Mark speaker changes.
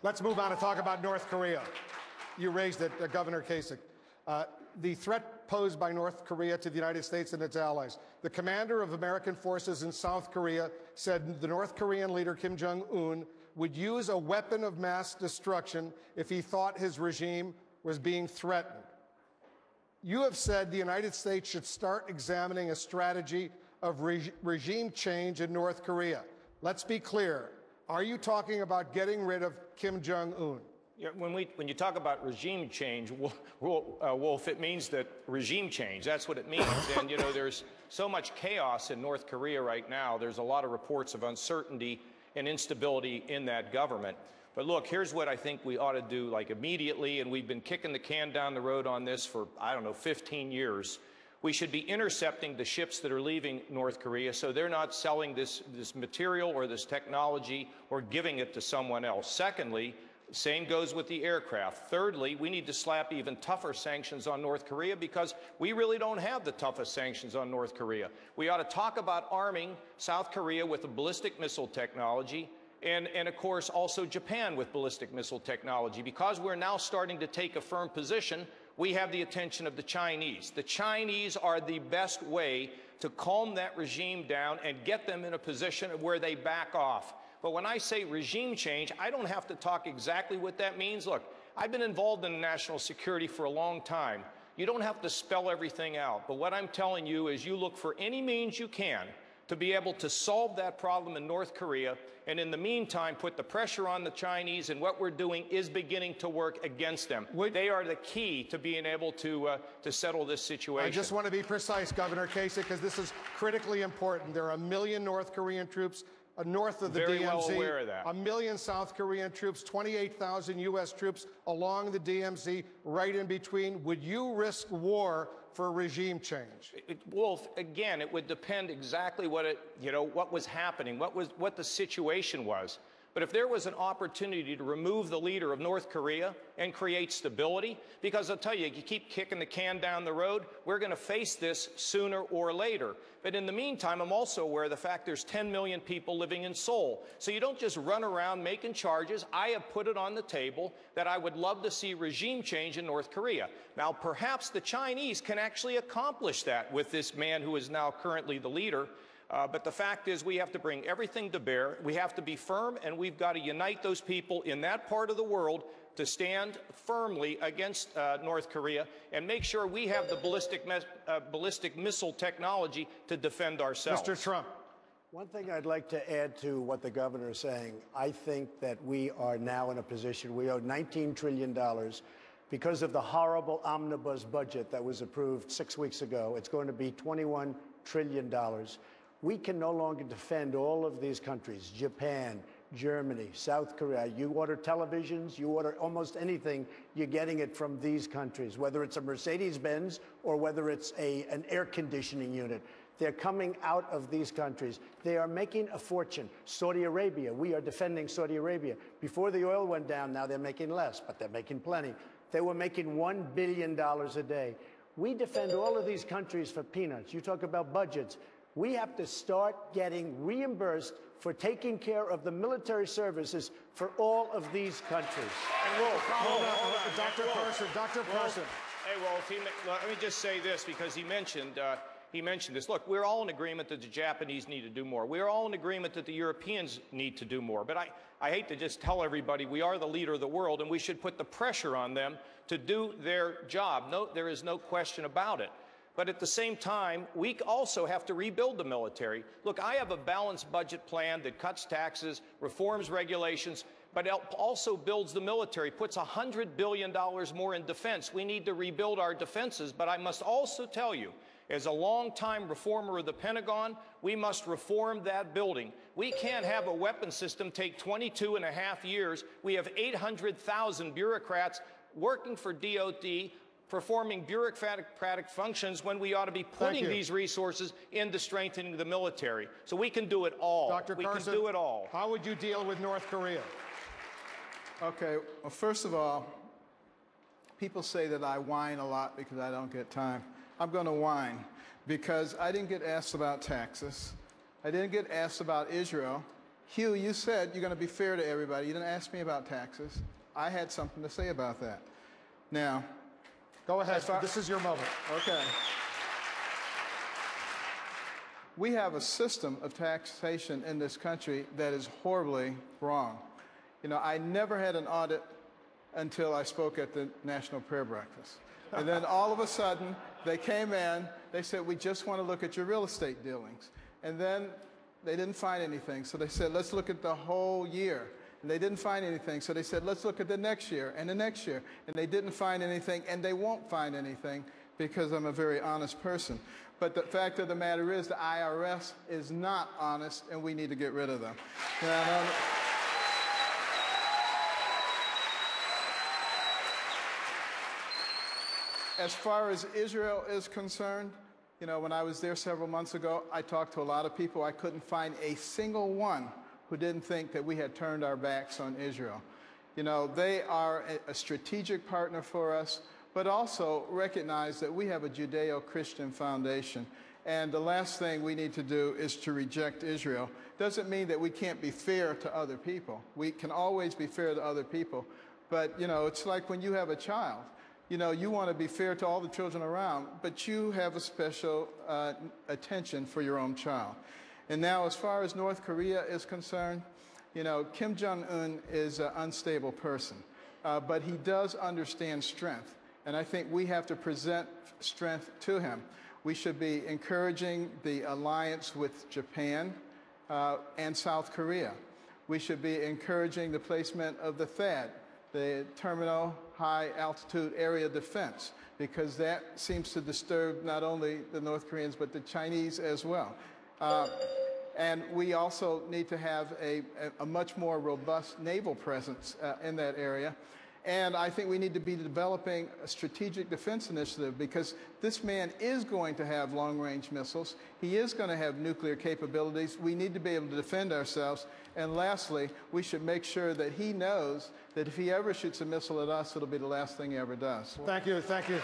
Speaker 1: Let's move on and talk about North Korea. You raised it, Governor Kasich. The threat posed by North Korea to the United States and its allies. The commander of American forces in South Korea said the North Korean leader, Kim Jong-un, would use a weapon of mass destruction if he thought his regime was being threatened. You have said the United States should start examining a strategy of regime change in North Korea. Let's be clear. Are you talking about getting rid of Kim Jong-un?
Speaker 2: Yeah, when you talk about regime change, Wolf, it means that regime change, that's what it means. And, you know, there's so much chaos in North Korea right now. There's a lot of reports of uncertainty and instability in that government. But look, here's what I think we ought to do, like, immediately, and we've been kicking the can down the road on this for, I don't know, 15 years. We should be intercepting the ships that are leaving North Korea so they're not selling this material or this technology or giving it to someone else. Secondly, same goes with the aircraft. Thirdly, we need to slap even tougher sanctions on North Korea because we really don't have the toughest sanctions on North Korea. We ought to talk about arming South Korea with a ballistic missile technology and of course, also Japan with ballistic missile technology. Because we're now starting to take a firm position, we have the attention of the Chinese. The Chinese are the best way to calm that regime down and get them in a position of where they back off. But when I say regime change, I don't have to talk exactly what that means. Look, I've been involved in national security for a long time. You don't have to spell everything out. But what I'm telling you is you look for any means you can to be able to solve that problem in North Korea, and in the meantime, put the pressure on the Chinese, and what we're doing is beginning to work against them. They are the key to being able to settle this situation.
Speaker 1: I just want to be precise, Governor Kasich, because this is critically important. There are 1 million North Korean troops north of the DMZ,
Speaker 2: well aware of that.
Speaker 1: 1 million South Korean troops, 28,000 U.S. troops along the DMZ, right in between. Would you risk war for regime change?
Speaker 2: Wolf, again, it would depend exactly what was happening, what the situation was. But if there was an opportunity to remove the leader of North Korea and create stability, because I'll tell you, you keep kicking the can down the road, we're going to face this sooner or later. But in the meantime, I'm also aware of the fact there's 10 million people living in Seoul. So you don't just run around making charges. I have put it on the table that I would love to see regime change in North Korea. Now, perhaps the Chinese can actually accomplish that with this man who is now currently the leader. But the fact is we have to bring everything to bear. We have to be firm, and we've got to unite those people in that part of the world to stand firmly against North Korea and make sure we have the ballistic missile technology to defend ourselves.
Speaker 1: Mr. Trump.
Speaker 3: One thing I'd like to add to what the governor is saying, I think that we are now in a position, we owe $19 trillion because of the horrible omnibus budget that was approved 6 weeks ago. It's going to be $21 trillion. We can no longer defend all of these countries, Japan, Germany, South Korea. You order televisions, you order almost anything, you're getting it from these countries, whether it's a Mercedes-Benz or whether it's an air conditioning unit. They're coming out of these countries. They are making a fortune. Saudi Arabia, we are defending Saudi Arabia. Before the oil went down, now they're making less, but they're making plenty. They were making $1 billion a day. We defend all of these countries for peanuts. You talk about budgets. We have to start getting reimbursed for taking care of the military services for all of these countries.
Speaker 2: And Wolf, hold on.
Speaker 1: Dr. Carson, Dr. Carson.
Speaker 2: Hey, Wolf, let me just say this because he mentioned this. Look, we're all in agreement that the Japanese need to do more. We're all in agreement that the Europeans need to do more. But I hate to just tell everybody we are the leader of the world and we should put the pressure on them to do their job. No, there is no question about it. But at the same time, we also have to rebuild the military. Look, I have a balanced budget plan that cuts taxes, reforms regulations, but also builds the military, puts $100 billion more in defense. We need to rebuild our defenses, but I must also tell you, as a longtime reformer of the Pentagon, we must reform that building. We can't have a weapon system take 22.5 years. We have 800,000 bureaucrats working for DOD, performing bureaucratic functions when we ought to be putting these resources into strengthening the military. So we can do it all.
Speaker 1: Dr. Carson,
Speaker 2: we can do it all.
Speaker 1: How would you deal with North Korea?
Speaker 4: Okay, well, first of all, people say that I whine a lot because I don't get time. I'm going to whine because I didn't get asked about taxes. I didn't get asked about Israel. Hugh, you said you're going to be fair to everybody. You didn't ask me about taxes. I had something to say about that. Now,
Speaker 1: go ahead. This is your moment.
Speaker 4: Okay. We have a system of taxation in this country that is horribly wrong. You know, I never had an audit until I spoke at the National Prayer Breakfast. And then all of a sudden, they came in, they said, we just want to look at your real estate dealings. And then they didn't find anything. So they said, let's look at the whole year. And they didn't find anything. So they said, let's look at the next year and the next year. And they didn't find anything, and they won't find anything because I'm a very honest person. But the fact of the matter is the IRS is not honest, and we need to get rid of them. Now, as far as Israel is concerned, you know, when I was there several months ago, I talked to a lot of people. I couldn't find a single one who didn't think that we had turned our backs on Israel. You know, they are a strategic partner for us, but also recognize that we have a Judeo-Christian foundation. And the last thing we need to do is to reject Israel. Doesn't mean that we can't be fair to other people. We can always be fair to other people. But, you know, it's like when you have a child. You know, you want to be fair to all the children around, but you have a special attention for your own child. And now, as far as North Korea is concerned, you know, Kim Jong-un is an unstable person, but he does understand strength. And I think we have to present strength to him. We should be encouraging the alliance with Japan and South Korea. We should be encouraging the placement of the THAAD, the Terminal High Altitude Area Defense, because that seems to disturb not only the North Koreans, but the Chinese as well. And we also need to have a much more robust naval presence in that area. And I think we need to be developing a strategic defense initiative, because this man is going to have long-range missiles. He is going to have nuclear capabilities. We need to be able to defend ourselves. And lastly, we should make sure that he knows that if he ever shoots a missile at us, it'll be the last thing he ever does.
Speaker 1: Thank you. Thank you.